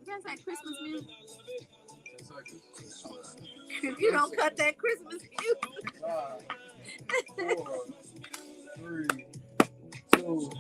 That's like Christmas music. If you don't cut that Christmas music. 5, 4, 3, 2.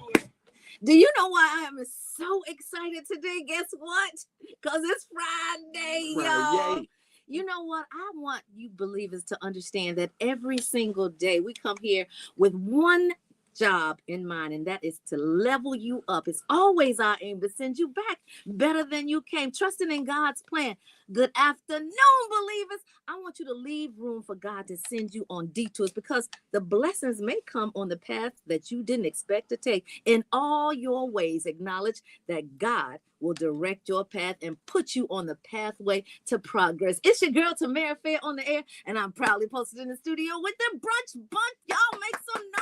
Do you know why I am so excited today? Guess what? Because it's Friday, y'all. You know what? I want you believers to understand that every single day we come here with one job in mind, and that is to level you up. It's always our aim to send you back better than you came, trusting in God's plan. Good afternoon, believers. I want you to leave room for God to send you on detours, because the blessings may come on the path that you didn't expect to take. In all your ways, acknowledge that God will direct your path and put you on the pathway to progress. It's your girl, Tamara Fair, on the air, and I'm proudly posted in the studio with the Brunch Bunch. Y'all make some noise.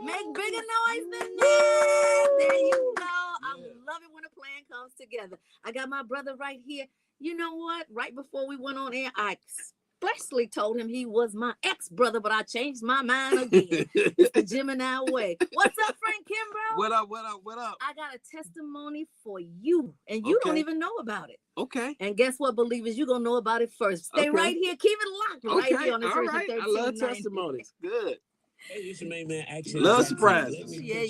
Make bigger noise than that. There you go. I love it when a plan comes together. I got my brother right here. You know what? Right before we went on air, I expressly told him he was my ex-brother, but I changed my mind again. It's the Gemini way. What's up, Frank Kimbrough? What up, what up, what up? I got a testimony for you, and you don't even know about it. Okay. And guess what, believers? You're going to know about it first. Stay right here. Keep it locked right here on the All right. I love testimonies. Good. Hey, it's your main man, Action. Love surprises. Yeah.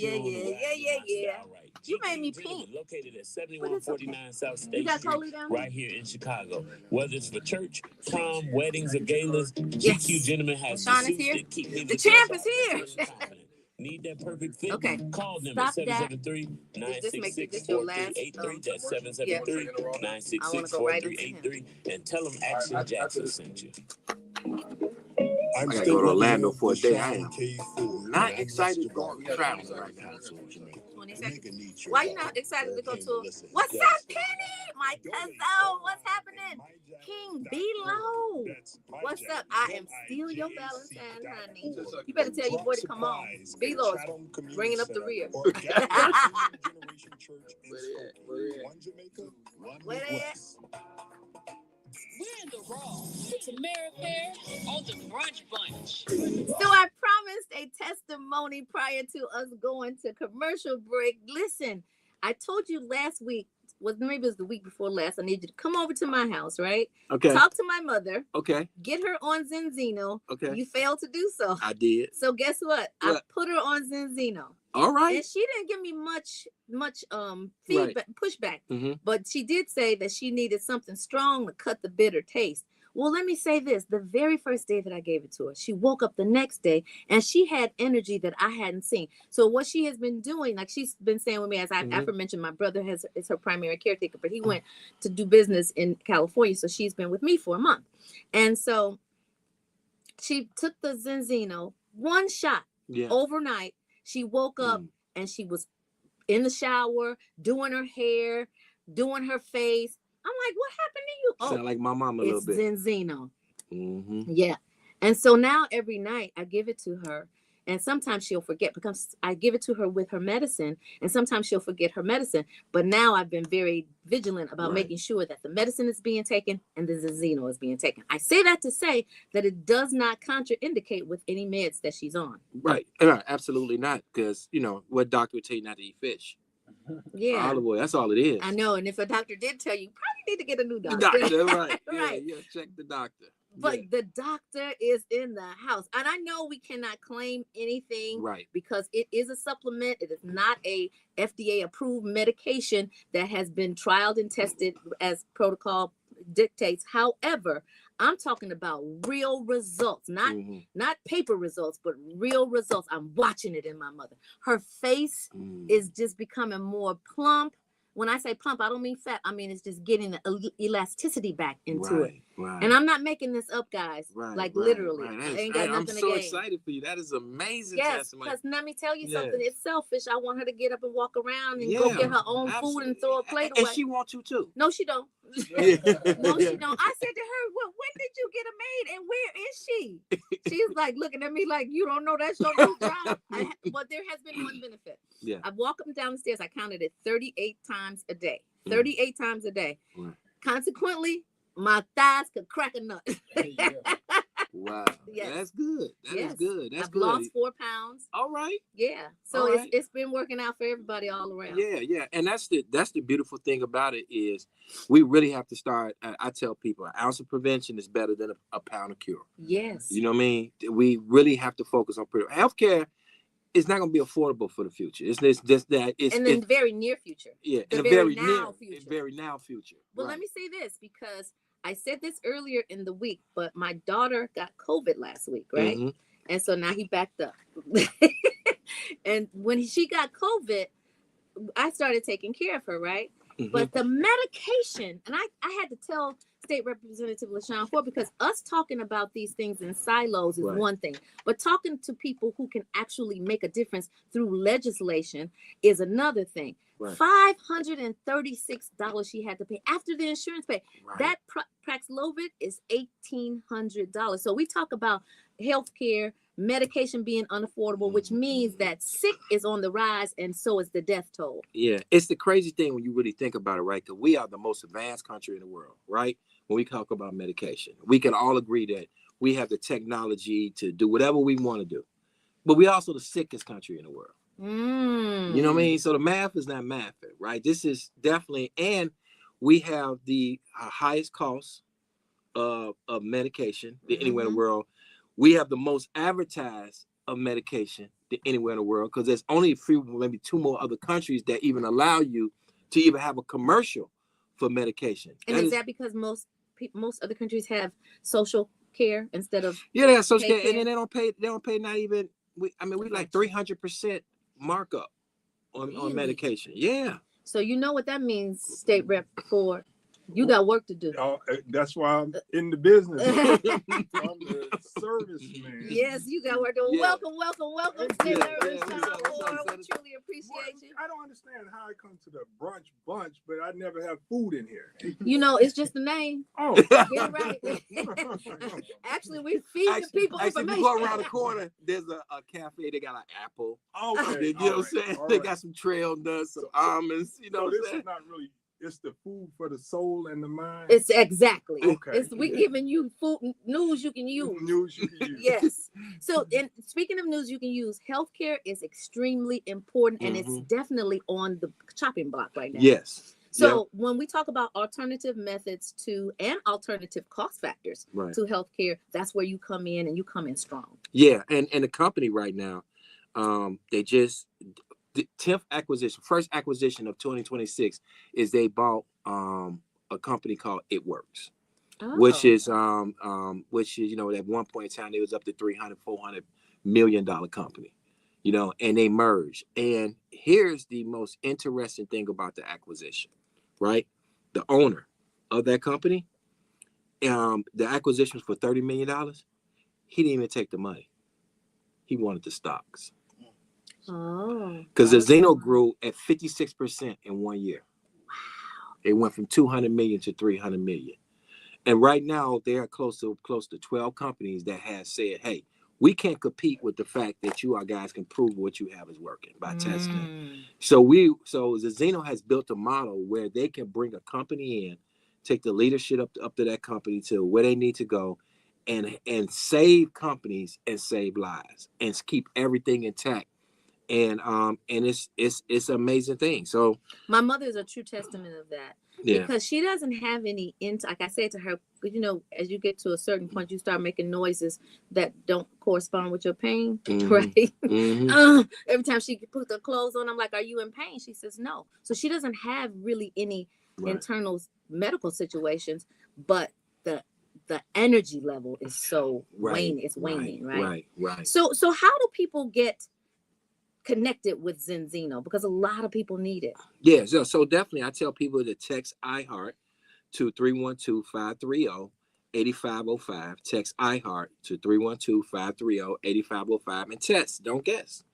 You made me pink. Located at 7149 South State Street, right here in Chicago. Whether it's for church, prom, weddings, or galas, GQ Gentleman has Sean is here. The champ is here. Need that perfect fit? Okay. Call them Stop at 773-966-4383. That's 773-966-4383. And tell them Action Jackson sent you. I gotta go to Orlando for a day. I am not excited to go traveling right now. 20 seconds. Why you not excited to go to? What's up, Kenny? My cousin. What's happening? King B-Lo. What's up? I am still your Valentine, honey. You better tell your boy to come on. B-Lo's bringing up the rear. Where they at? We're in the Raw. It's Tamara Fair on the Brunch Bunch. So I promised a testimony prior to us going to commercial break. Listen, I told you last week, maybe it was the week before last, I need you to come over to my house, right? Okay. Talk to my mother. Okay. Get her on Zenzino. Okay. You failed to do so. I did. So guess what? I put her on Zenzino. All right. And she didn't give me much feedback, pushback. Mm-hmm. But she did say that she needed something strong to cut the bitter taste. Well, let me say this. The very first day that I gave it to her, she woke up the next day and she had energy that I hadn't seen. So what she has been doing, like she's been saying with me, as I've aforementioned, my brother is her primary caretaker, but he went to do business in California. So she's been with me for a month. And so she took the Zenzino, one shot overnight. She woke up and she was in the shower, doing her hair, doing her face. I'm like, what happened to you? Sound like my mom a little bit. It's Zenzino. Mm-hmm. Yeah. And so now every night I give it to her. And sometimes she'll forget, because I give it to her with her medicine. And sometimes she'll forget her medicine. But now I've been very vigilant about making sure that the medicine is being taken and the Zenzino is being taken. I say that to say that it does not contraindicate with any meds that she's on. Right. Absolutely not. Because, what doctor would tell you not to eat fish? Yeah. Olive oil. That's all it is. I know. And if a doctor did tell you, probably need to get a new doctor. Right. Right. Yeah, check the doctor. But the doctor is in the house. And I know we cannot claim anything because it is a supplement. It is not a FDA approved medication that has been trialed and tested as protocol dictates. However, I'm talking about real results, not paper results, but real results. I'm watching it in my mother. Her face is just becoming more plump. When I say plump, I don't mean fat. I mean, it's just getting the elasticity back into it. Right. And I'm not making this up, guys. Literally. I ain't got nothing I'm so excited for you. That is amazing. Yes, because let me tell you something. It's selfish. I want her to get up and walk around and go get her own food and throw a plate away. And she wants you too. No, she don't. No, she don't. I said to her, well, when did you get a maid and where is she? She's like looking at me like, you don't know that's your new job. But there has been one benefit. Yeah. I walk up and down the stairs. I counted it 38 times a day. 38 times a day. Consequently, my thighs could crack a nut. Wow. Yes. That's good. That is good. That's I've good. lost 4 pounds. All right. Yeah. So it's been working out for everybody all around. Yeah. And that's the beautiful thing about it is we really have to start. I tell people an ounce of prevention is better than a pound of cure. Yes. You know what I mean? We really have to focus on healthcare. It's not going to be affordable for the future. It's just that it's in the very near future. Yeah, the in very now future. Very now future. Well, let me say this because I said this earlier in the week, but my daughter got COVID last week, right? Mm-hmm. And so now he backed up. And when she got COVID, I started taking care of her, right? Mm-hmm. But the medication, and I had to tell State Representative LaShawn Ford, because us talking about these things in silos is one thing, but talking to people who can actually make a difference through legislation is another thing. Right. $536 she had to pay after the insurance pay. Right. That Paxlovid is $1,800. So we talk about healthcare, medication being unaffordable, which means that sick is on the rise, and so is the death toll. Yeah, it's the crazy thing when you really think about it, right? Because we are the most advanced country in the world, right? When we talk about medication, we can all agree that we have the technology to do whatever we want to do, but we're also the sickest country in the world. You know what I mean? So the math is not math, right? This is definitely, and we have the highest cost of medication anywhere in the world. We have the most advertised of medication than anywhere in the world, because there's only a few, maybe 2 more other countries that even allow you to even have a commercial for medication. And is that because most other countries have social care instead of they have social care, and then they don't pay not even. We like 300% markup on medication. Yeah. So you know what that means, State Rep Ford. You got work to do. That's why I'm in the business. I'm the serviceman. Yes, you got work to do. Yeah. Welcome, State Rep Ford. We truly appreciate you. I don't understand how I come to the Brunch Bunch, but I never have food in here. You know, it's just the name. Oh, get it right. Actually, we feed the people information. If you go around the corner, there's a cafe. They got an apple. Okay. You know what I'm saying? They got some trail nuts, some almonds. You know what I'm saying? Is not really. It's the food for the soul and the mind. It's exactly. Okay. We giving you food news you can use. News you can use. Yes. So, and speaking of news you can use, healthcare is extremely important, and it's definitely on the chopping block right now. Yes. So when we talk about alternative methods and alternative cost factors to healthcare, that's where you come in, and you come in strong. Yeah, and the company right now, they just. The 10th first acquisition of 2026 is they bought a company called It Works, which is at one point in time it was up to $300-400 million company, and they merged. And here's the most interesting thing about the acquisition, right? The owner of that company, the acquisition was for $30 million. He didn't even take the money. He wanted the stocks. Because the Zeno grew at 56% in 1 year. Wow. It went from 200 million to 300 million. And right now they are close to 12 companies that have said, hey, we can't compete with the fact that you guys can prove what you have is working by testing. So the Zeno has built a model where they can bring a company in, take the leadership up to that company to where they need to go, and save companies and save lives and keep everything intact. And it's an amazing thing. So my mother is a true testament of that, because she doesn't have any like I said to her, as you get to a certain point, you start making noises that don't correspond with your pain, right? Every time she puts her clothes on, I'm like, are you in pain? She says no. So she doesn't have really any internal medical situations, but the energy level is so waning. It's waning, right? So how do people get connected with Zeno, because a lot of people need it? Yeah, so definitely I tell people to text iHeart to 312-530-8505. Text iHeart to 312-530-8505 and test, don't guess.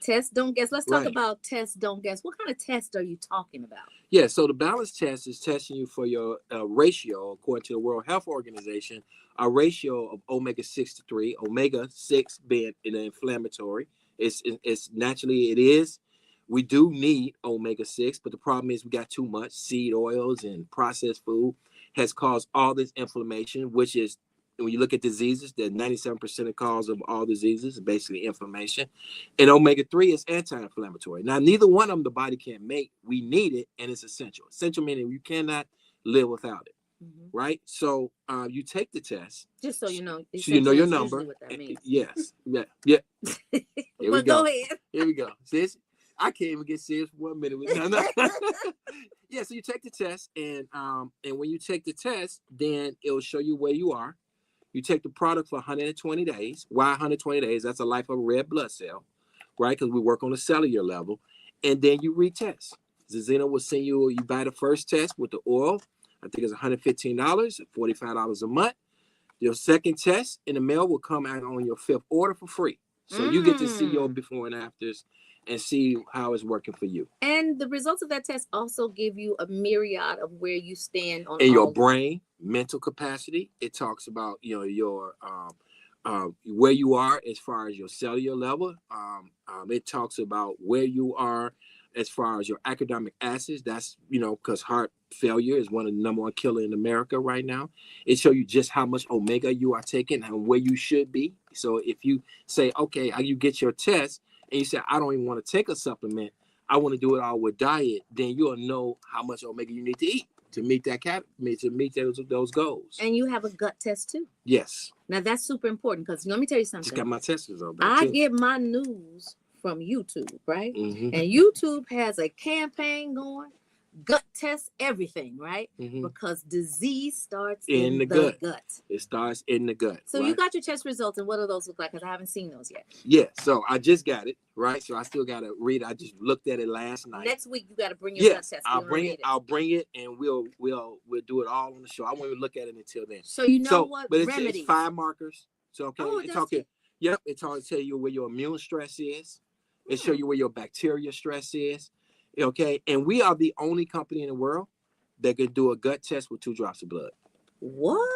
Test, don't guess. Let's talk about test, don't guess. What kind of test are you talking about? Yeah, so the balance test is testing you for your ratio, according to the World Health Organization, a ratio of omega-6 to 3, omega-6 being an inflammatory. It's naturally, it is. We do need omega-6, but the problem is we got too much. Seed oils and processed food has caused all this inflammation, which is when you look at diseases, that 97% of cause of all diseases is basically inflammation. And omega-3 is anti-inflammatory. Now, neither one of them the body can't make. We need it, and it's essential. Essential meaning you cannot live without it, right? So you take the test. Just so you know. So you know your number. What that means. Yes. Yeah. Here we go. Go ahead. Here we go. Sis, I can't even get serious for 1 minute. No. Yeah, so you take the test, and when you take the test, then it'll show you where you are. You take the product for 120 days. Why 120 days? That's a life of a red blood cell, right? Because we work on the cellular level. And then you retest. Zazina will send you buy the first test with the oil. I think it's $115, $45 a month. Your second test in the mail will come out on your 5th order for free. So you get to see your before and afters and see how it's working for you. And the results of that test also give you a myriad of where you stand on in your brain, mental capacity. It talks about your where you are as far as your cellular level. It talks about where you are as far as your academic acids. That's because heart failure is one of the number one killer in America right now. It shows you just how much omega you are taking and where you should be. So if you say, okay, you get your test and you say, I don't even want to take a supplement, I want to do it all with diet, then you'll know how much omega you need to eat to meet those goals. And you have a gut test too. Yes. Now that's super important because let me tell you something. Just got my test results. I get my news from YouTube, right? Mm-hmm. And YouTube has a campaign going, gut test everything, right? Mm-hmm. Because disease starts in the gut. It starts in the gut. So you got your test results, and what do those look like? Because I haven't seen those yet. Yeah, so I just got it, right? So I still got to read. I just looked at it last night. Next week you got to bring your gut test. I'll bring it, and we'll do it all on the show. I won't even look at it until then. So you know what? But it's 5 markers. So okay, it's talking. Yep, it's talking to tell you where your immune stress is. It show you where your bacteria stress is. Okay, and we are the only company in the world that can do a gut test with 2 drops of blood. What?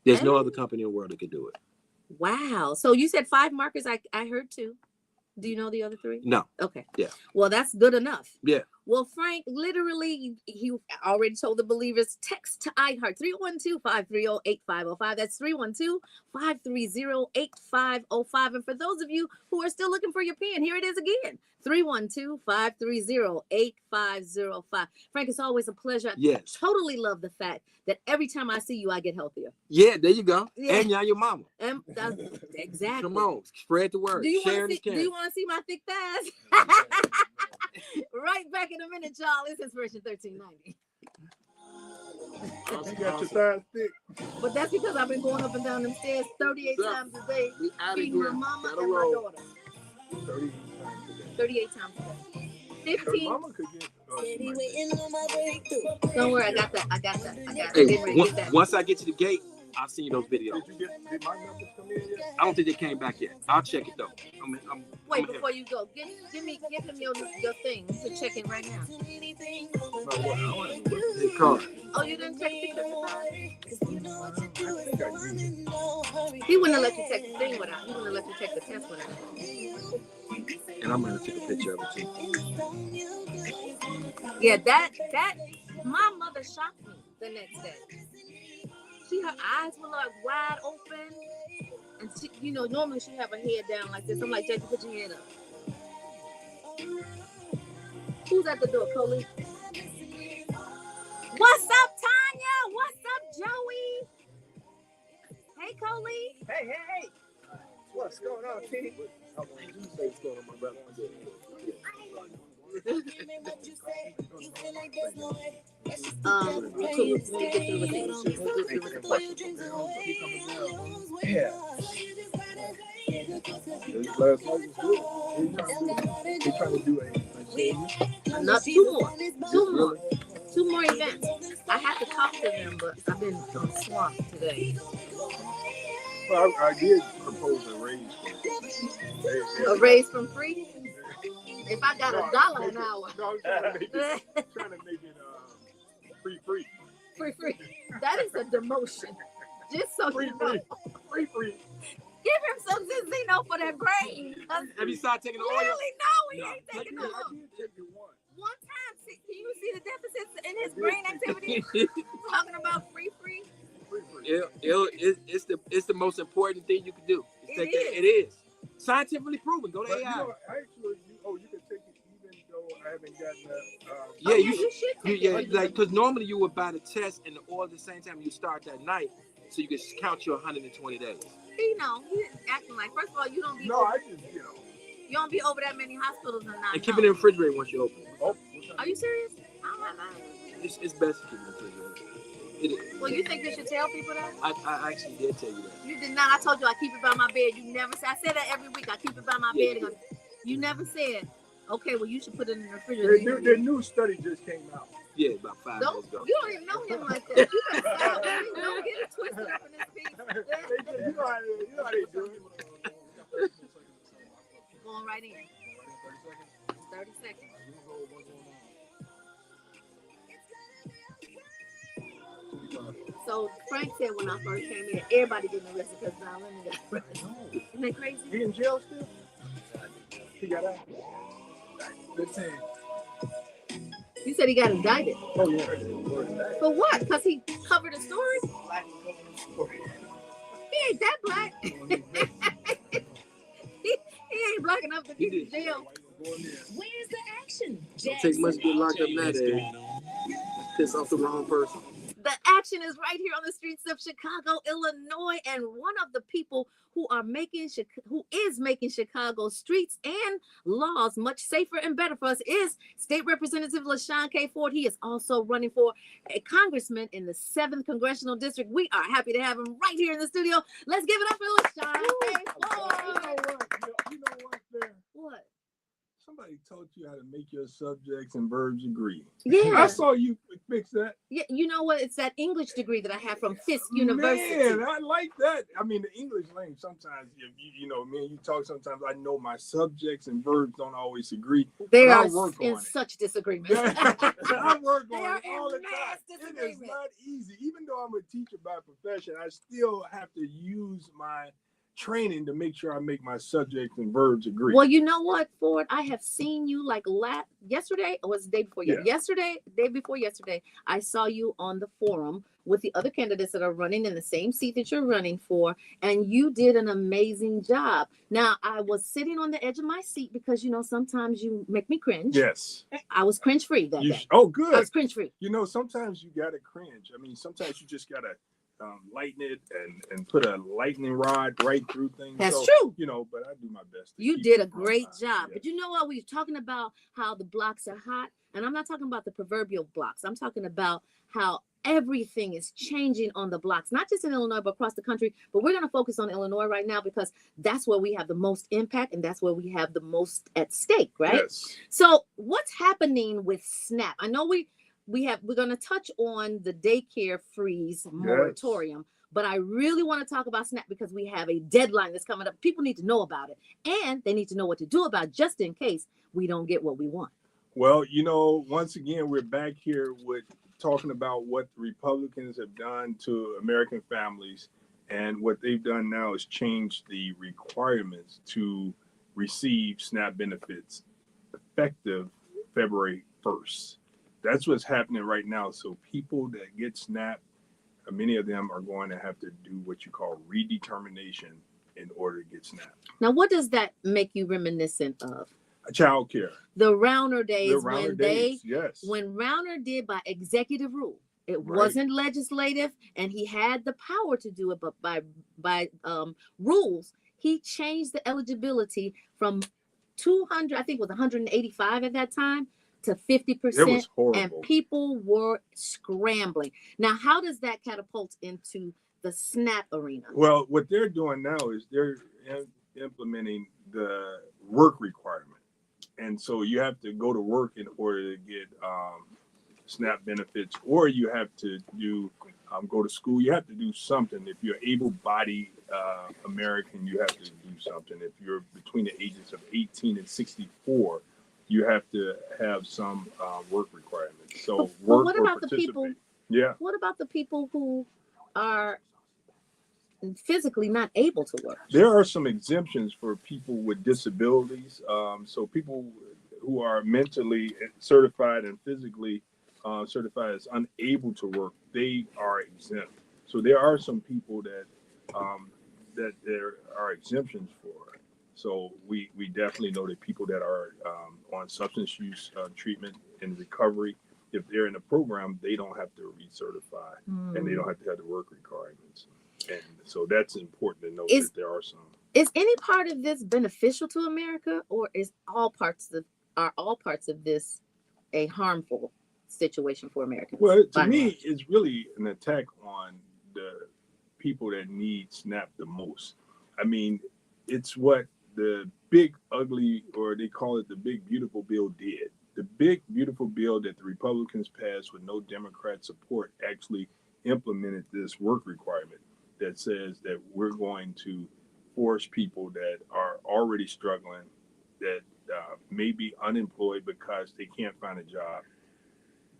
There's no other company in the world that can do it. Wow. So you said 5 markers. I heard 2. Do you know the other 3? No. Okay. Yeah. Well, that's good enough. Yeah. Well, Frank, literally, he already told the believers, text to iHeart 312-530-8505. That's 312-530-8505. And for those of you who are still looking for your pen, here it is again. 312-530-8505. Frank, it's always a pleasure. Yes. I totally love the fact that every time I see you, I get healthier. Yeah, there you go. Yeah. And now your mama. Exactly. Come on, spread the word. Do you want to see my thick thighs? Right back in a minute, y'all. It's Inspiration 1390. You got your thighs thick. But that's because I've been going up and down them stairs 38 times a day, feeding my mama and my daughter. 38 times a day. 15. Don't worry, I got that. Hey, once I get to the gate, I'll send you those videos. Did my numbers come in yet? I don't think they came back yet. I'll check it though. Wait, before you go, give him your thing. You can check it right now. The card. Oh, you didn't take a picture of the card? He wouldn't have let you take the thing without. He wouldn't have let you take the test without. And I'm gonna take a picture of it too. Yeah, that my mother shocked me the next day. Her eyes were like wide open, and she, normally she have her head down like this. I'm like, Jackie, put your head up. Who's at the door, Coley? What's up, Tanya? What's up, Joey? Hey, Coley. Hey. What's going on, T? Yeah. Last night was good. He's trying to do Not 2 more events. I have to talk to them, but I've been swamped today. Well, I did propose a raise. A raise from free? If I got $1 an hour. No, I'm trying to make it free. Free. That is a demotion. Just so you know. Free. Give him some Zizino for that brain. Have you started taking the oil? Really? No, he ain't taking the oil. I did take it once. One time, can you see the deficits in his brain activity? Talking about free. Free. It's the most important thing you can do. It is scientifically proven. Go to AI. Actually, you can take it even though I haven't gotten that. Yeah, you should. Like because normally you would buy the test and the oil at the same time you start that night, so you can count your 120 days. He acting like. First of all, you don't be. No, over, I just You don't be over that many hospitals and not. And keep it in the refrigerator once you open it. Oh, are you serious? I don't have that. It's best to keep it in the refrigerator. Well, you think you should tell people that? I actually did tell you that. You did not. I told you I keep it by my bed. You never said. I said that every week. I keep it by my bed. And you never said, okay, well, you should put it in the refrigerator. Their new study just came out. Yeah, about 5 days ago. You don't even know him like that. You better stop. Don't get it twisted up in this piece. You know how they do it. Going right in. 30 seconds. So Frank said when I first came in, everybody getting arrested because John Lennon got arrested. Isn't that crazy? He in jail still? He got out. Good thing. You said he got indicted. Oh yeah. For what? Because he covered a story? He ain't that black. he ain't black enough to get in jail. Where's the action? Don't take much to get locked up nowadays. Piss off the wrong person. The action is right here on the streets of Chicago, Illinois, and one of the people who is making Chicago streets and laws much safer and better for us is State Representative LaShawn K. Ford. He is also running for a congressman in the 7th Congressional District. We are happy to have him right here in the studio. Let's give it up for LaShawn K. Ford. You know what, there? What? Somebody taught you how to make your subjects and verbs agree. Yeah. I saw you fix that. Yeah, you know what? It's that English degree that I have from Fisk University. Man, I like that. I mean, the English language, sometimes, you know, me and you talk, sometimes I know my subjects and verbs don't always agree. They are in such disagreement. I work They on are it all the in time. mass It is disagreement. not easy. Even though I'm a teacher by profession, I still have to use my training to make sure I make my subjects and verbs agree. Well, you know what, Ford? I have seen you like yesterday, or was it the day before? Yeah. Day before yesterday, I saw you on the forum with the other candidates that are running in the same seat that you're running for, and you did an amazing job. Now, I was sitting on the edge of my seat because, you know, sometimes you make me cringe. Yes. I was cringe-free that day. Oh, good. I was cringe-free. You know, sometimes you got to cringe. I mean, sometimes you just got to lighten it and put a lightning rod right through things. That's true. You know, but I do my best. You did a great job. Yeah. But you know what? We were talking about how the blocks are hot. And I'm not talking about the proverbial blocks. I'm talking about how everything is changing on the blocks, not just in Illinois, but across the country. But we're going to focus on Illinois right now because that's where we have the most impact and that's where we have the most at stake, right? Yes. So what's happening with SNAP? I know we're going to touch on the daycare freeze moratorium, but I really want to talk about SNAP because we have a deadline that's coming up. People need to know about it, and they need to know what to do about it just in case we don't get what we want. Well, you know, once again, we're back here with talking about what the Republicans have done to American families, and what they've done now is change the requirements to receive SNAP benefits effective February 1st. That's what's happening right now. So people that get SNAP, many of them are going to have to do what you call redetermination in order to get SNAP. Now, what does that make you reminiscent of? Child care. The Rauner days, yes. When Rauner did by executive rule. It wasn't legislative, and he had the power to do it, but by rules, he changed the eligibility from 200, I think it was 185 at that time, to 50%. It was horrible. And people were scrambling. Now, how does that catapult into the SNAP arena? Well, what they're doing now is they're implementing the work requirement. And so you have to go to work in order to get SNAP benefits, or you have to go to school. You have to do something. If you're able-bodied American, you have to do something. If you're between the ages of 18 and 64, you have to have some work requirements. So work what or about the participate. people? Yeah. What about the people who are physically not able to work? There are some exemptions for people with disabilities. So people who are mentally certified and physically certified as unable to work, they are exempt. So there are some people that there are exemptions for. So we definitely know that people that are on substance use treatment and recovery, if they're in a program, they don't have to recertify and they don't have to have the work requirements. And so that's important to note that there are some. Is any part of this beneficial to America, or are all parts of this a harmful situation for Americans? Well, to me, it's really an attack on the people that need SNAP the most. I mean, it's what the big ugly, or they call it the big beautiful bill, did. The big beautiful bill that the Republicans passed with no Democrat support actually implemented this work requirement that says that we're going to force people that are already struggling, that may be unemployed because they can't find a job.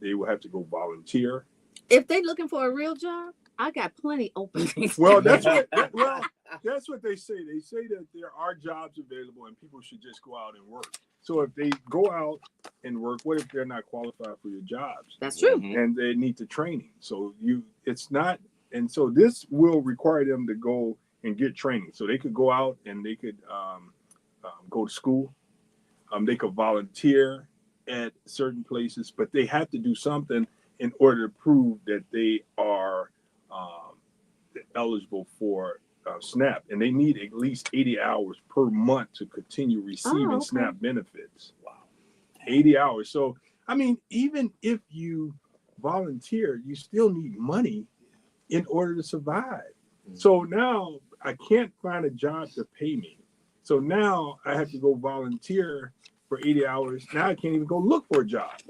They will have to go volunteer. If they're looking for a real job, I got plenty openings. Well, that's what they say. They say that there are jobs available and people should just go out and work. So if they go out and work, what if they're not qualified for your jobs? That's true. And they need the training. So it's not, and so this will require them to go and get training. So they could go out and they could go to school. They could volunteer at certain places, but they have to do something in order to prove that they are eligible for SNAP, and they need at least 80 hours per month to continue receiving SNAP benefits. Wow, 80 hours. So, I mean, even if you volunteer, you still need money in order to survive. So now I can't find a job to pay me. So now I have to go volunteer for 80 hours. Now I can't even go look for a job.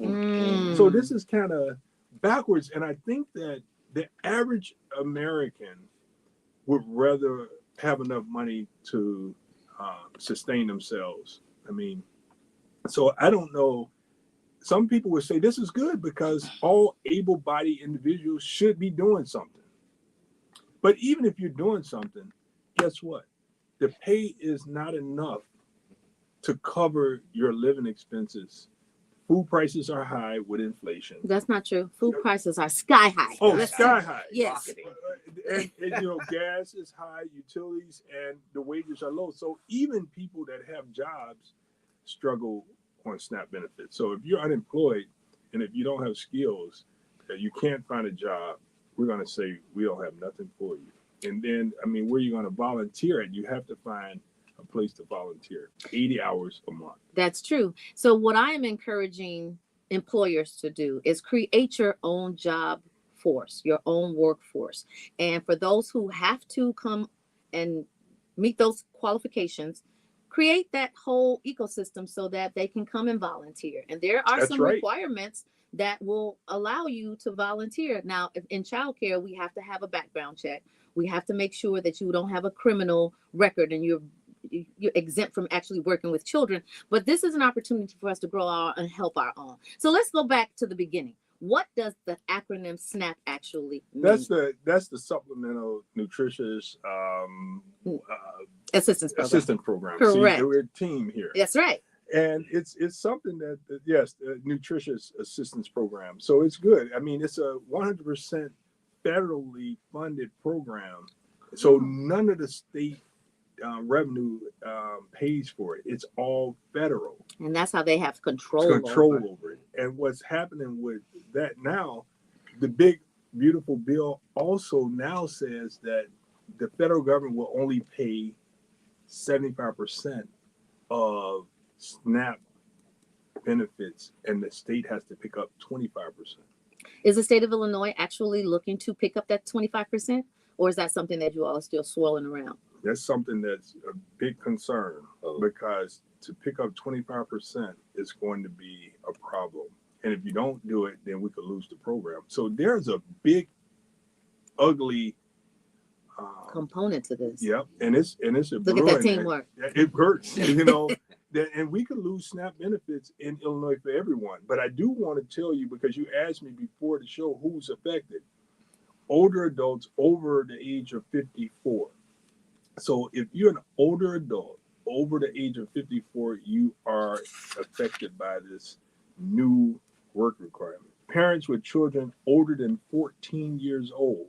So this is kind of backwards. And I think that the average American would rather have enough money to sustain themselves. I mean, so I don't know. Some people would say this is good because all able-bodied individuals should be doing something. But even if you're doing something, guess what? The pay is not enough to cover your living expenses. Food prices are high with inflation. That's not true. Food prices are sky high. Oh, sky high. Yes. And gas is high, utilities, and the wages are low. So even people that have jobs struggle on SNAP benefits. So if you're unemployed and if you don't have skills, you can't find a job, we're going to say we don't have nothing for you. And then, I mean, where are you going to volunteer at? You have to find a place to volunteer 80 hours a month. That's true. So what I am encouraging employers to do is create your own job force, your own workforce. And for those who have to come and meet those qualifications, create that whole ecosystem so that they can come and volunteer. And there are some requirements that will allow you to volunteer. Now, if in childcare, we have to have a background check. We have to make sure that you don't have a criminal record and you're exempt from actually working with children. But this is an opportunity for us to grow our and help our own. So let's go back to the beginning. What does the acronym SNAP actually mean? That's the supplemental nutritious assistance program. Correct. See, we're a team here. That's right. And it's something that yes, the nutritious assistance program. So it's good. I mean, it's a 100% federally funded program. So none of the state revenue pays for it. It's all federal. And that's how they have control over it. And what's happening with that now, the big, beautiful bill also now says that the federal government will only pay 75% of SNAP benefits, and the state has to pick up 25%. Is the state of Illinois actually looking to pick up that 25%? Or is that something that you all are still swirling around? That's something that's a big concern because to pick up 25% is going to be a problem. And if you don't do it, then we could lose the program. So there's a big, ugly component to this. Yep, and it's a look at that teamwork. It hurts, you know. And we could lose SNAP benefits in Illinois for everyone. But I do want to tell you, because you asked me before the show who's affected. Older adults over the age of 54. So if you're an older adult over the age of 54, you are affected by this new work requirement. Parents with children older than 14 years old,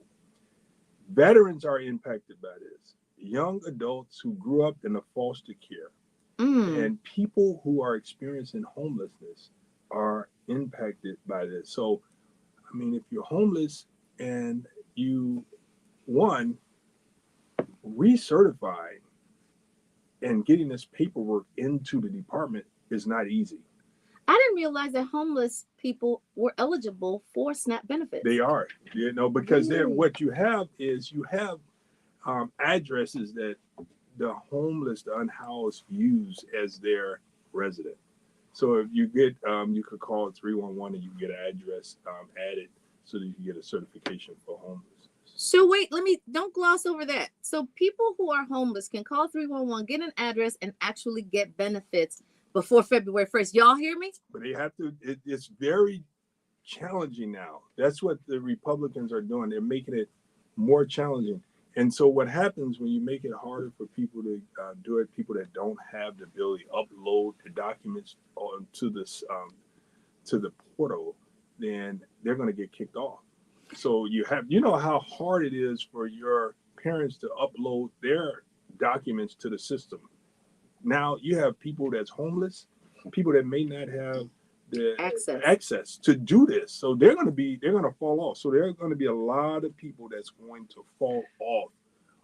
Veterans are impacted by this. Young adults who grew up in the foster care and people who are experiencing homelessness are impacted by this. So, I mean, if you're homeless and you, one, recertifying and getting this paperwork into the department is not easy. I didn't realize that homeless people were eligible for SNAP benefits. They are, because Really? what you have is addresses that the homeless, the unhoused use as their resident. So if you get, you could call 311 and you can get an address added so that you can get a certification for homeless. So wait, don't gloss over that. So people who are homeless can call 311, get an address, and actually get benefits before February 1st. Y'all hear me? But they have to, it's very challenging now. That's what the Republicans are doing. They're making it more challenging. And so what happens when you make it harder for people to do it, people that don't have the ability to upload the documents to this to the portal, then they're going to get kicked off. So you know how hard it is for your parents to upload their documents to the system. Now you have people that's homeless, people that may not have the access to do this. So they're going to fall off. So there are going to be a lot of people that's going to fall off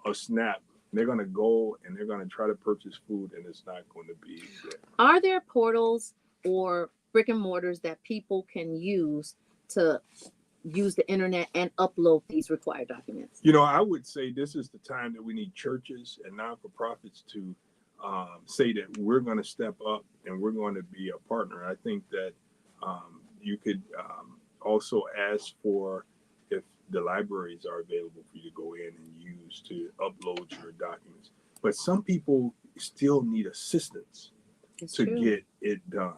of SNAP. They're going to go and they're going to try to purchase food, and it's not going to be there. Are there portals or brick and mortars that people can use to use the internet and upload these required documents? I would say this is the time that we need churches and non-for-profits to say that we're going to step up and we're going to be a partner. I think that you could also ask for if the libraries are available for you to go in and use to upload your documents. But some people still need assistance get it done.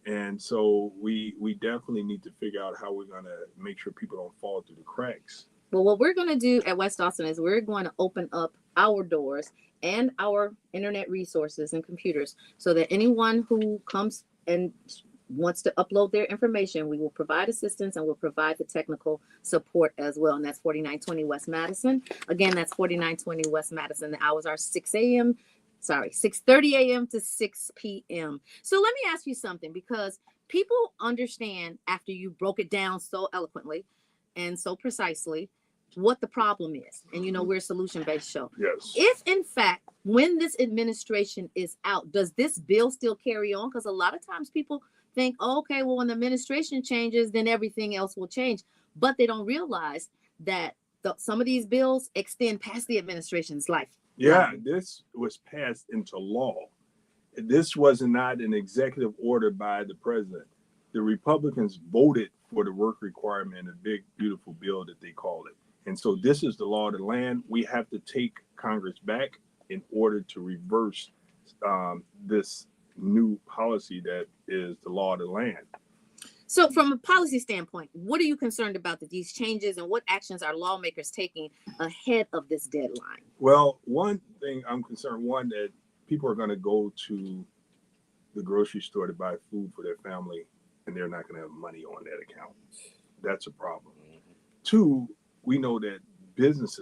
And so we definitely need to figure out how we're going to make sure people don't fall through the cracks. Well, what we're going to do at West Austin is we're going to open up our doors and our internet resources and computers so that anyone who comes and wants to upload their information, we will provide assistance and we'll provide the technical support as well. And that's 4920 West Madison. Again, that's 4920 West Madison. The hours are 6:30 a.m. to 6 p.m. So let me ask you something, because people understand after you broke it down so eloquently and so precisely what the problem is. And we're a solution-based show. Yes. If in fact, when this administration is out, does this bill still carry on? Because a lot of times people think, okay, well, when the administration changes, then everything else will change. But they don't realize that some of these bills extend past the administration's life. Yeah, this was passed into law. This was not an executive order by the president. The Republicans voted for the work requirement, a big, beautiful bill that they called it. And so this is the law of the land. We have to take Congress back in order to reverse this new policy that is the law of the land. So from a policy standpoint, what are you concerned about these changes, and what actions are lawmakers taking ahead of this deadline? Well, one thing I'm concerned, that people are going to go to the grocery store to buy food for their family, and they're not going to have money on that account. That's a problem. Two, we know that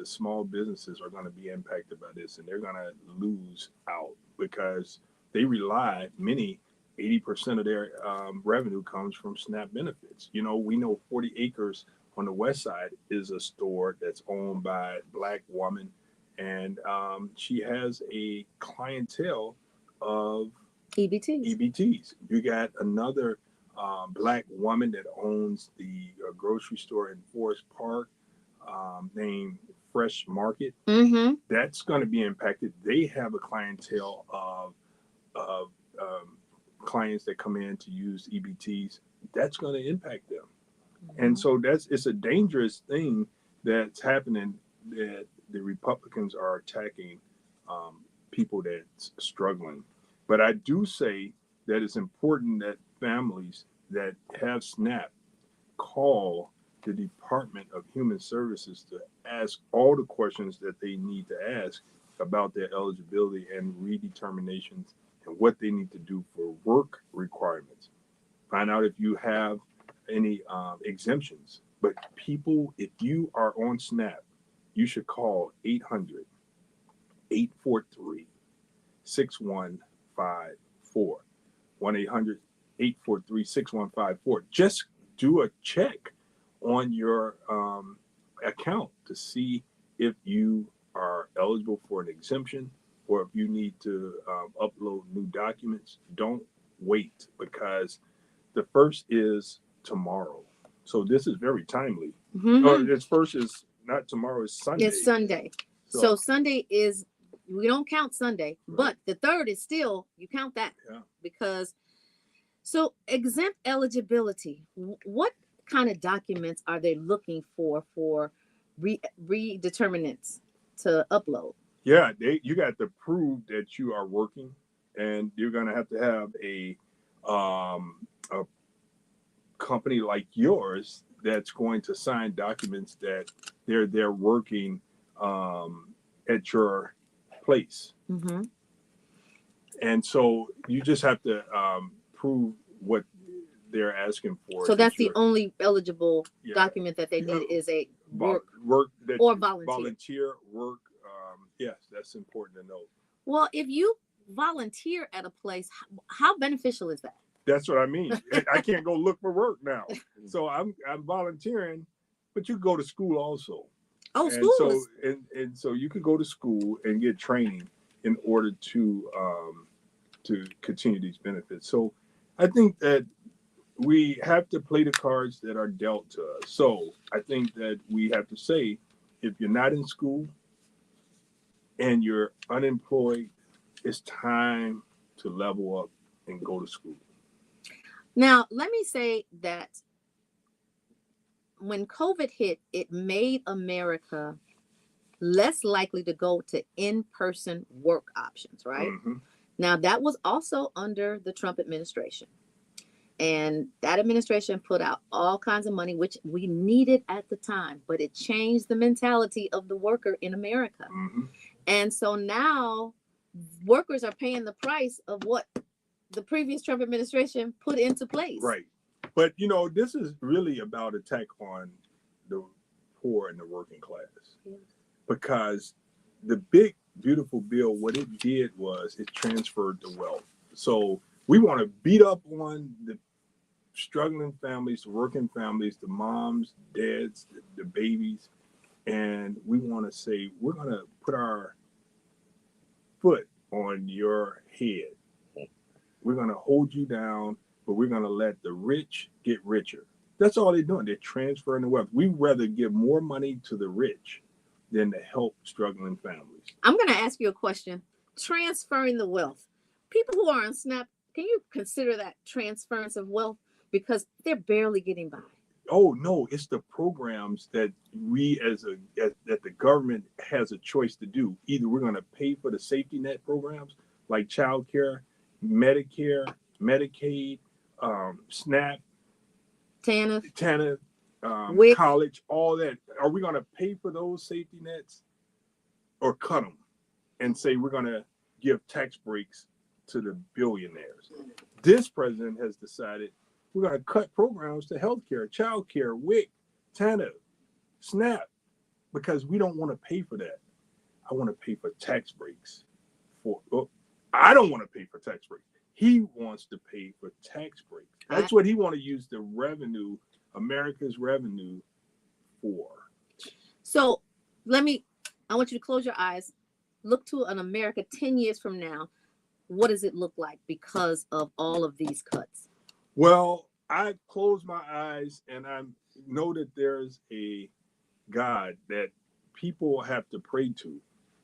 small businesses are going to be impacted by this, and they're going to lose out because they rely, 80% of their revenue comes from SNAP benefits. We know 40 Acres on the west side is a store that's owned by a Black woman, and she has a clientele of EBTs. You got another Black woman that owns the grocery store in Forest Park named Fresh Market. Mm-hmm. That's going to be impacted. They have a clientele of clients that come in to use EBTs. That's going to impact them. Mm-hmm. And so it's a dangerous thing that's happening, that the Republicans are attacking people that's struggling. But I do say that it's important that families that have SNAP call the Department of Human Services to ask all the questions that they need to ask about their eligibility and redeterminations and what they need to do for work requirements. Find out if you have any exemptions. But people, if you are on SNAP, you should call 800-843-6154. 1-800-843-6154. Just do a check on your account to see if you are eligible for an exemption or if you need to upload new documents. Don't wait, because the first is tomorrow. So this is very timely. Or this first is not tomorrow, it's Sunday. It's Sunday. So Sunday is, we don't count Sunday, but the third is still, you count that. Yeah. Because, so exempt eligibility, what kind of documents are they looking for redeterminants to upload? Yeah, you got to prove that you are working, and you're going to have a company like yours that's going to sign documents that they're working at your place. Mm-hmm. And so you just have to prove what they're asking for. So that's the only eligible document that they need is a work that or volunteer work. Yes, that's important to know. Well, if you volunteer at a place, how beneficial is that? That's what I mean. I can't go look for work now. So I'm volunteering, but you go to school also. Oh, and school. So and so you could go to school and get training in order to continue these benefits. So I think that we have to play the cards that are dealt to us. So I think that we have to say, if you're not in school and you're unemployed, it's time to level up and go to school. Now, let me say that when COVID hit, it made America less likely to go to in-person work options, right? Mm-hmm. Now, that was also under the Trump administration. And that administration put out all kinds of money, which we needed at the time, but it changed the mentality of the worker in America. Mm-hmm. And so now workers are paying the price of what the previous Trump administration put into place. Right. But, this is really about attack on the poor and the working class. Yeah. Because the big, beautiful bill, what it did was it transferred the wealth. So we want to beat up on the struggling families, the working families, the moms, dads, the babies. And we want to say, we're going to put our foot on your head. We're going to hold you down, but we're going to let the rich get richer. That's all they're doing. They're transferring the wealth. We'd rather give more money to the rich than to help struggling families. I'm going to ask you a question. Transferring the wealth. People who are on SNAP, can you consider that transference of wealth? Because they're barely getting by. Oh, no, it's the programs that we that the government has a choice to do. Either we're going to pay for the safety net programs like child care, Medicare, Medicaid, SNAP, TANF, college, all that. Are we going to pay for those safety nets or cut them and say we're going to give tax breaks to the billionaires? This president has decided we're going to cut programs to healthcare, child care, WIC, TANF, SNAP, because we don't want to pay for that. I want to pay for tax breaks. I don't want to pay for tax breaks. He wants to pay for tax breaks. That's what he want to use the revenue, America's revenue, for. So I want you to close your eyes. Look to an America 10 years from now. What does it look like because of all of these cuts? Well, I close my eyes and I know that there's a God that people have to pray to,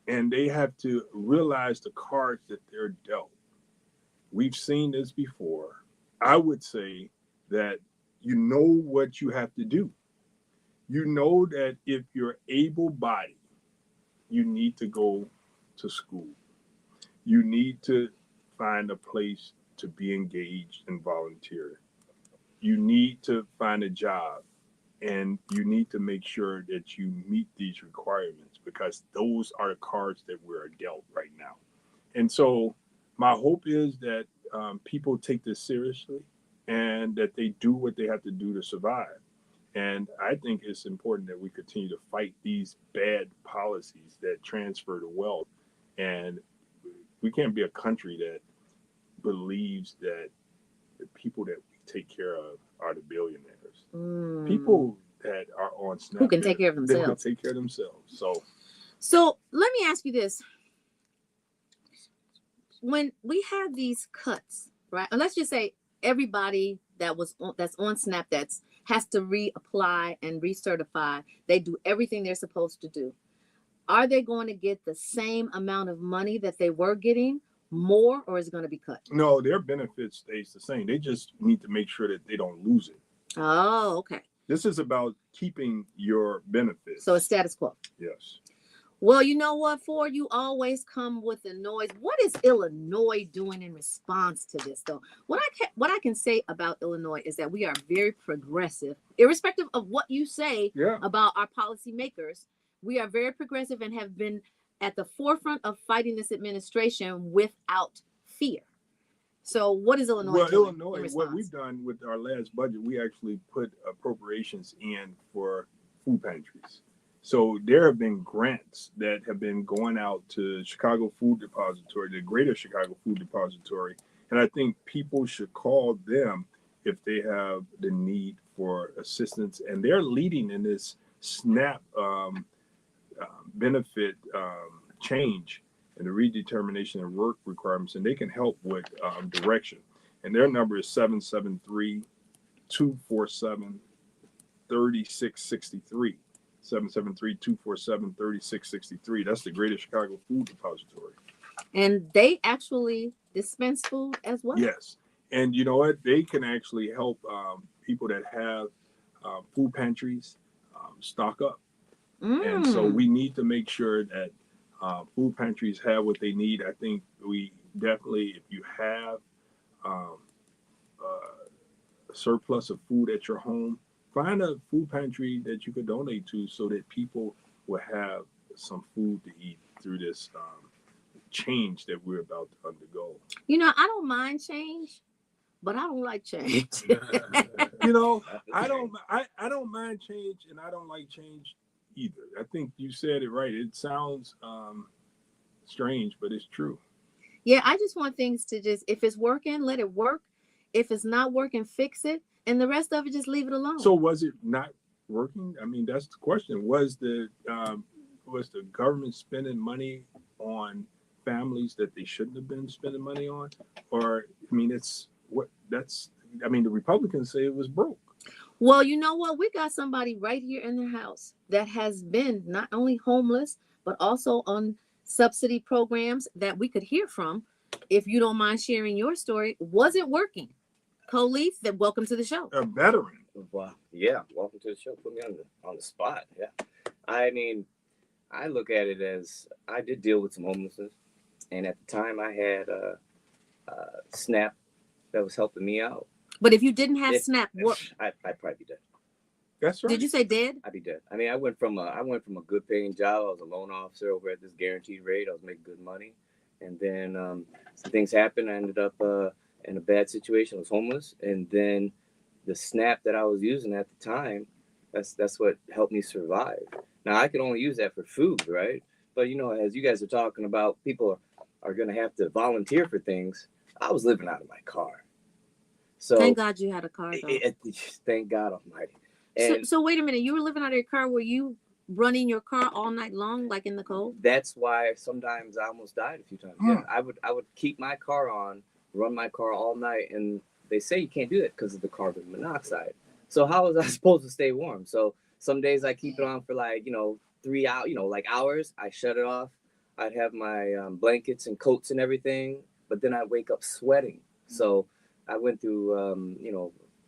and they have to realize the cards that they're dealt. We've seen this before. I would say that you know what you have to do. You know that if you're able-bodied, you need to go to school. You need to find a place to be engaged and volunteer. You need to find a job, and you need to make sure that you meet these requirements, because those are the cards that we're dealt right now. And so my hope is that people take this seriously and that they do what they have to do to survive. And I think it's important that we continue to fight these bad policies that transfer the wealth. And we can't be a country that believes that the people that we take care of are the billionaires. People that are on Snap who can take care of themselves. They can take care of themselves. So let me ask you this. When we have these cuts, right? And let's just say everybody that's on Snap has to reapply and recertify. They do everything they're supposed to do. Are they going to get the same amount of money that they were getting, more, or is it going to be cut? No, their benefit stays the same. They just need to make sure that they don't lose it. Oh, okay. This is about keeping your benefits. So it's status quo. Yes. Well, you know what, Ford? You always come with the noise. What is Illinois doing in response to this, though? What I can say about Illinois is that we are very progressive, irrespective of what you say about our policymakers. We are very progressive and have been at the forefront of fighting this administration without fear. So what is Illinois doing? Well, Illinois, what we've done with our last budget, we actually put appropriations in for food pantries. So there have been grants that have been going out to Chicago Food Depository, the Greater Chicago Food Depository. And I think people should call them if they have the need for assistance. And they're leading in this SNAP benefit change and the redetermination of work requirements. And they can help with direction. And their number is 773-247-3663. 773-247-3663. That's the Greater Chicago Food Depository. And they actually dispense food as well? Yes. And you know what? They can actually help people that have food pantries stock up. And so we need to make sure that food pantries have what they need. I think we definitely, if you have a surplus of food at your home, find a food pantry that you could donate to so that people will have some food to eat through this change that we're about to undergo. You know, I don't mind change, but I don't like change. You know, I don't mind change, and I don't like change either. I think you said it right. It sounds strange, but it's true. Yeah, I just want things to just, if it's working, let it work. If it's not working, fix it. And the rest of it, just leave it alone. So was it not working? I mean, that's the question. Was the government spending money on families that they shouldn't have been spending money on? Or, I mean, the Republicans say it was broke. Well, you know what? We got somebody right here in the house that has been not only homeless, but also on subsidy programs that we could hear from. If you don't mind sharing your story, was it working? Coley, welcome to the show. A veteran. Wow. Yeah, welcome to the show. Put me on the spot. Yeah. I mean, I look at it as I did deal with some homelessness, and at the time I had a SNAP that was helping me out. But if you didn't have SNAP, what? I'd probably be dead. That's right. Did you say dead? I'd be dead. I mean, I went from a good paying job. I was a loan officer over at this guaranteed rate. I was making good money, and then some things happened. I ended up in a bad situation. I was homeless, and then the SNAP that I was using at the time, that's what helped me survive. Now I could only use that for food, right? But you know, as you guys are talking about, people are going to have to volunteer for things. I was living out of my car. So thank God you had a car, though. Thank God Almighty. And so wait a minute, you were living out of your car. Were you running your car all night long, like in the cold? That's why sometimes I almost died a few times. Yeah, I would keep my car on, run my car all night, and they say you can't do that because of the carbon monoxide. So how was I supposed to stay warm? So some days I keep it on for 3 hours, hours. I shut it off. I'd have my blankets and coats and everything, but then I'd wake up sweating. So I went through,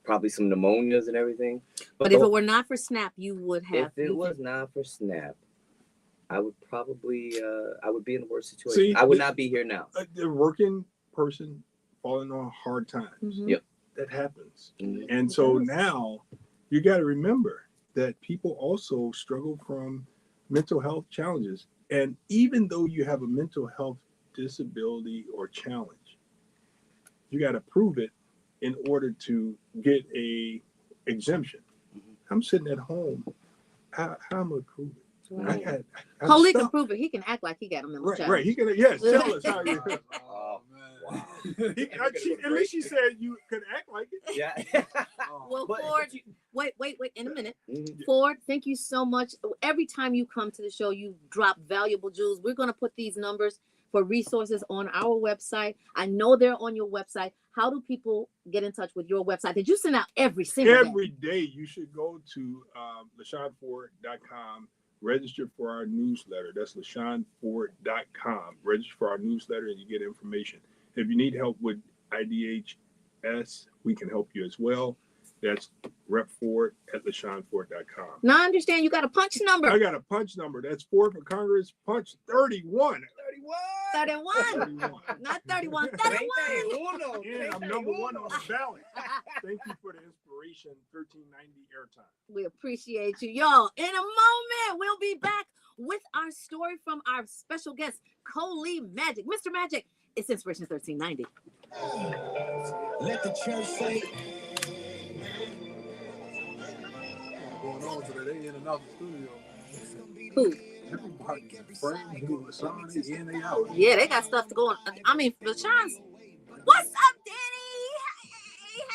probably some pneumonias and everything. But if it were not for SNAP, you would have. If it was not for SNAP, I would probably, I would be in a worse situation. See, I would not be here now. The working person falling on hard times. Mm-hmm. Yep. That happens. Mm-hmm. And so now you got to remember that people also struggle from mental health challenges. And even though you have a mental health disability or challenge, you got to prove it in order to get a exemption. I'm sitting at home. How am I prove it? Right. I'm Coley can stuck. prove it. He can act like he got a mental child. Right. He can. Yes. Tell us how you. Oh, man. At least she said you could act like it. Yeah. Well, But- Ford, wait, in a minute. Mhm. Ford, thank you so much. Every time you come to the show, you drop valuable jewels. We're going to put these numbers for resources on our website. I know they're on your website. How do people get in touch with your website that you send out every single day? Every day you should go to LaShawnFord.com, register for our newsletter. That's LaShawnFord.com. Register for our newsletter and you get information. If you need help with IDHS, we can help you as well. That's repford@LaShawnFord.com. Now I understand you got a punch number. I got a punch number. That's 4 for Congress, punch 31. 31. Not 31. 31. Yeah, I'm number one on the ballot. Thank you for the inspiration. 1390 airtime. We appreciate you. Y'all, in a moment, we'll be back with our story from our special guest, Coley Magic. Mr. Magic, it's Inspiration 1390. Let the church say. Going on today, they in and out the studio. Who? Everybody, Frank, LaShawn, they in, they out. Yeah, they got stuff to go on. I mean, LaShawn's. What's up, Danny?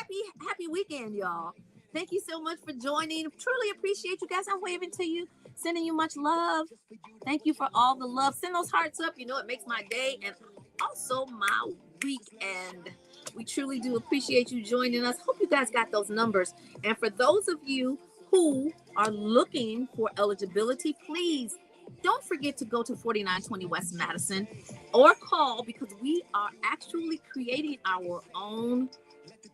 Hey, happy weekend, y'all. Thank you so much for joining. Truly appreciate you guys. I'm waving to you, sending you much love. Thank you for all the love. Send those hearts up. You know, it makes my day and also my weekend. We truly do appreciate you joining us. Hope you guys got those numbers. And for those of you who are looking for eligibility, please don't forget to go to 4920 West Madison or call, because we are actually creating our own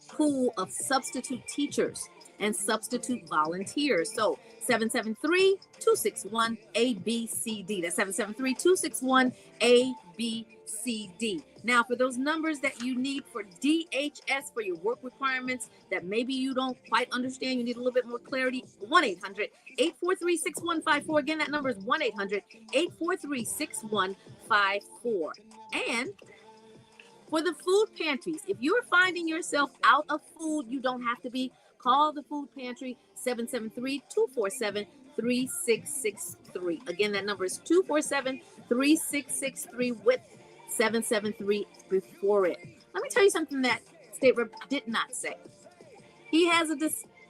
pool of substitute teachers and substitute volunteers. So 773-261-ABCD. That's 773-261-ABCD. Now, for those numbers that you need for DHS, for your work requirements that maybe you don't quite understand, you need a little bit more clarity, 1-800-843-6154. Again, that number is 1-800-843-6154. And for the food pantries, if you're finding yourself out of food, you don't have to be. Call the food pantry, 773-247-3663. Again, that number is 247-3663 with 773 before it. Let me tell you something that State Rep did not say. He has a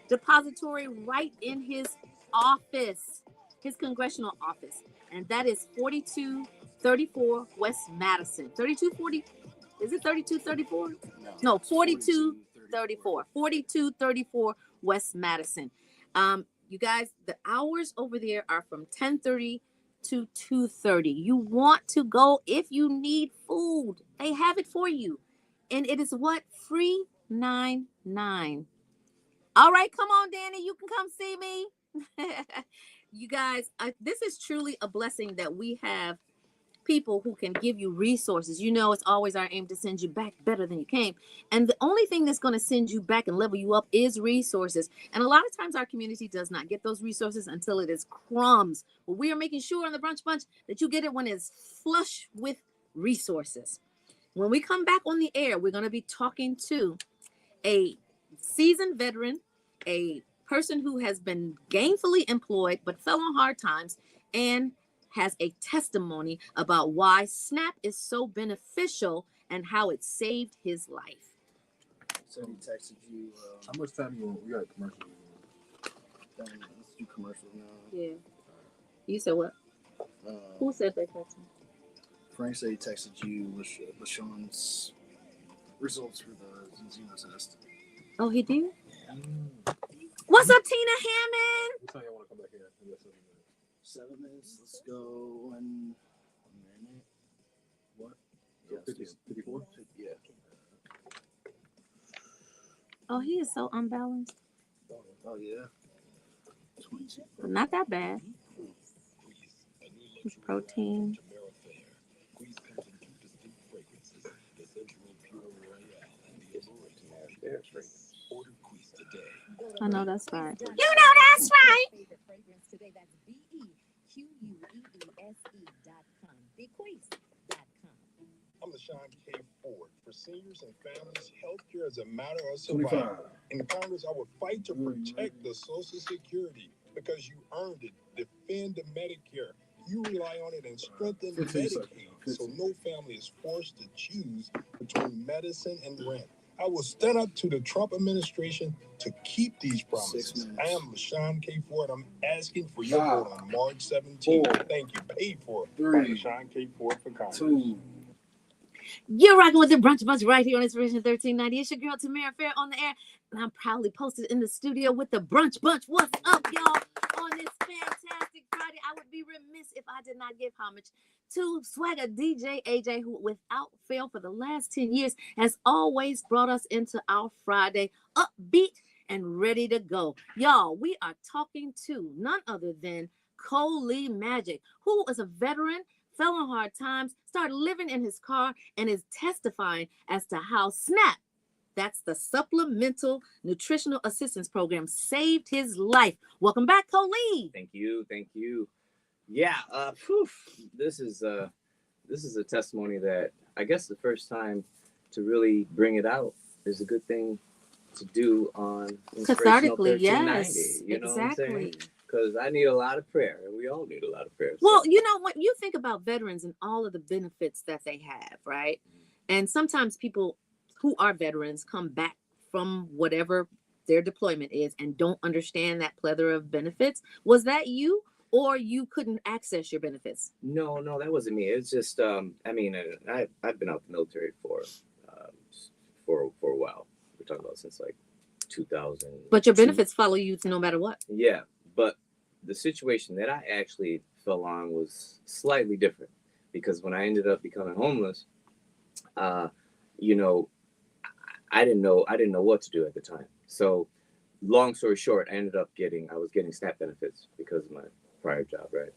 depository right in his office, his congressional office, and that is 4234 West Madison. 3240. Is it 3234? No, 4234. 4234 West Madison. You guys, the hours over there are from 10:30 to 2:30. You want to go if you need food. They have it for you. And it is what? Free 99. All right, come on, Danny. You can come see me. You guys, this is truly a blessing that we have people who can give you resources. You know, it's always our aim to send you back better than you came. And the only thing that's going to send you back and level you up is resources. And a lot of times our community does not get those resources until it is crumbs. But we are making sure on the Brunch Bunch that you get it when it's flush with resources. When we come back on the air, we're going to be talking to a seasoned veteran, a person who has been gainfully employed but fell on hard times and has a testimony about why SNAP is so beneficial and how it saved his life. So he texted you. How much time you want? We got a commercial. Let's do commercials now. Yeah. You said what? Who said they texted me? Frank said he texted you LaShawn's results for the Zenzino test. Oh, he did? What's up, Tina Hammond? What time y'all want to come back here? 7 minutes. Let's go in a minute. What? Yeah, 54? Yeah. Oh, he is so unbalanced. Oh, yeah. 22. But not that bad. His protein. I know that's right. You know that's right. BeQueese.com. BeQueeze.com. I'm LaShawn K. Ford. For seniors and families, healthcare is a matter of survival. In Congress, I would fight to protect the Social Security because you earned it. Defend the Medicare. You rely on it and strengthen Medicaid so no family is forced to choose between medicine and rent. I will stand up to the Trump administration to keep these promises. I am LaShawn K. Ford. I'm asking for your vote on March 17th. Thank you. Paid for. 3, LaShawn K. Ford for Congress. 2. You're rocking with the Brunch Bunch right here on Inspiration 1390. It's your girl Tamara Fair on the air, and I'm proudly posted in the studio with the Brunch Bunch. What's up, y'all? On this fantastic Friday, I would be remiss if I did not give homage to Swagger DJ AJ, who without fail for the last 10 years has always brought us into our Friday upbeat and ready to go. Y'all, we are talking to none other than Coley Magic, who is a veteran, fell on hard times, started living in his car, and is testifying as to how SNAP, that's the Supplemental Nutritional Assistance Program, saved his life. Welcome back, Coley. Thank you. Yeah, this is a testimony that I guess the first time to really bring it out is a good thing to do on Cathartically, 1390. yes, You know exactly. what I'm saying? Because I need a lot of prayer, and we all need a lot of prayer. Well, you know, when you think about veterans and all of the benefits that they have, right? And sometimes people who are veterans come back from whatever their deployment is and don't understand that plethora of benefits. Was that you, or you couldn't access your benefits? No, that wasn't me. It's just, I mean, I've been out the military for a while. We're talking about since like 2000. But your benefits follow you no matter what. Yeah, but the situation that I actually fell on was slightly different because when I ended up becoming homeless, you know, I didn't know what to do at the time. So, long story short, I was getting SNAP benefits because of my prior job, right?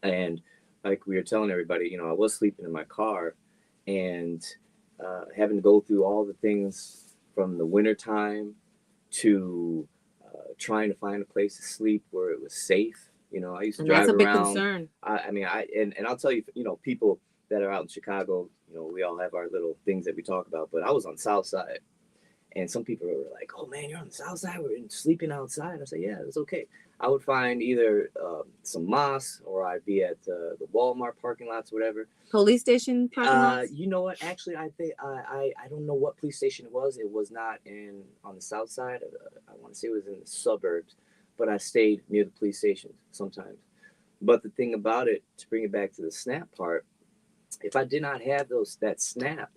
And like we were telling everybody, you know, I was sleeping in my car and having to go through all the things from the winter time to trying to find a place to sleep where it was safe. You know, I used to drive that's a big around. concern. And I'll tell you, you know, people that are out in Chicago, you know, we all have our little things that we talk about, but I was on the South Side. And some people were like, "Oh man, you're on the South Side. We're sleeping outside." I said, "Yeah, it's okay." I would find either some mosques or I'd be at the Walmart parking lots, whatever. Police station parking lots? You know what? Actually, I think I don't know what police station it was. It was not on the South Side. I want to say it was in the suburbs, but I stayed near the police stations sometimes. But the thing about it, to bring it back to the SNAP part, if I did not have that SNAP,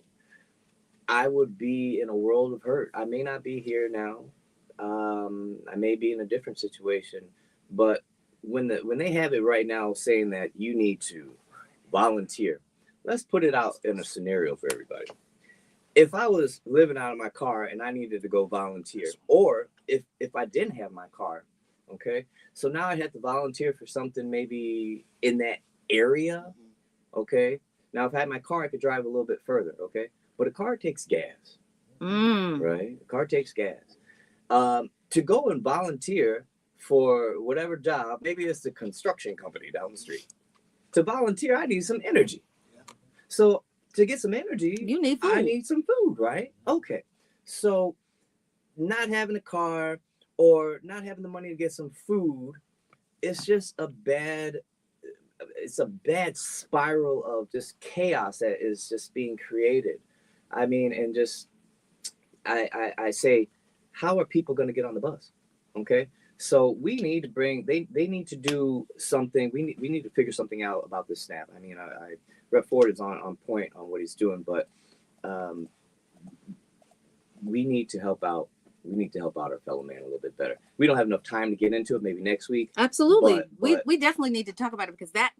I would be in a world of hurt. I may not be here now. I may be in a different situation, but when they have it right now saying that you need to volunteer, let's put it out in a scenario for everybody. If I was living out of my car and I needed to go volunteer, or if I didn't have my car, okay, so now I had to volunteer for something maybe in that area, okay. Now if I had my car, I could drive a little bit further, okay. But a car takes gas, right? A car takes gas. To go and volunteer for whatever job, maybe it's the construction company down the street. To volunteer, I need some energy. So to get some energy, you need food. I need some food, right? Okay. So not having a car or not having the money to get some food, it's just a bad spiral of just chaos that is just being created. I mean, and just, I say, how are people going to get on the bus? Okay. So we need to they need to do something. We need to figure something out about this SNAP. I mean, Rep. Ford is on point on what he's doing, but we need to help out. We need to help out our fellow man a little bit better. We don't have enough time to get into it. Maybe next week. Absolutely. We definitely need to talk about it because that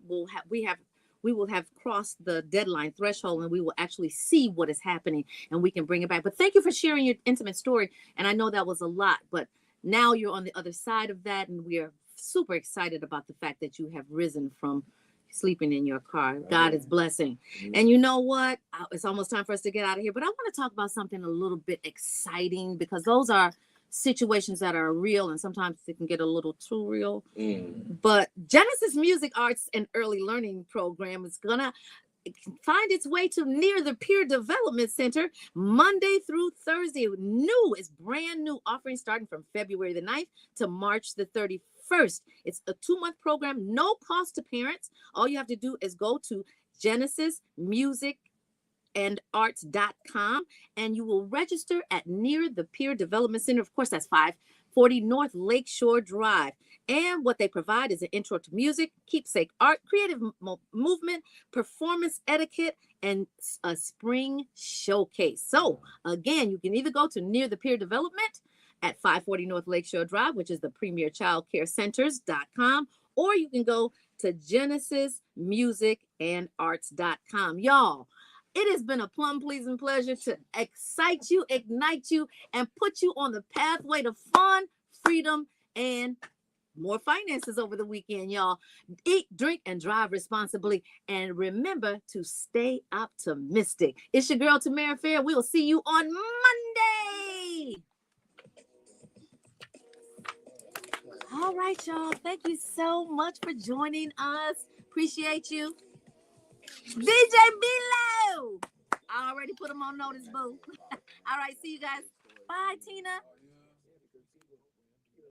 we will have crossed the deadline threshold and we will actually see what is happening and we can bring it back. But thank you for sharing your intimate story. And I know that was a lot, but now you're on the other side of that. And we are super excited about the fact that you have risen from sleeping in your car. God is blessing. And you know what? It's almost time for us to get out of here, but I want to talk about something a little bit exciting because those are situations that are real and sometimes they can get a little too real. But Genesis Music Arts and Early Learning Program is gonna find its way to near the Peer Development Center Monday through Thursday. It's brand new offering starting from February the 9th to March the 31st. It's a 2-month program, no cost to parents. All you have to do is go to genesismusicandarts.com and you will register at near the Peer Development Center. Of course, that's 540 North Lakeshore Drive. And what they provide is an intro to music, keepsake art, creative movement, performance etiquette, and a spring showcase. So again, you can either go to near the Peer Development at 540 North Lakeshore Drive, which is the Premier Child Care Centers.com, or you can go to genesismusicandarts.com. Y'all, it has been a plum-pleasing pleasure to excite you, ignite you, and put you on the pathway to fun, freedom, and more finances over the weekend, y'all. Eat, drink, and drive responsibly. And remember to stay optimistic. It's your girl, Tamara Fair. We will see you on Monday. All right, y'all. Thank you so much for joining us. Appreciate you. DJ Bilo. I already put him on notice, boo. All right, see you guys. Bye, Tina.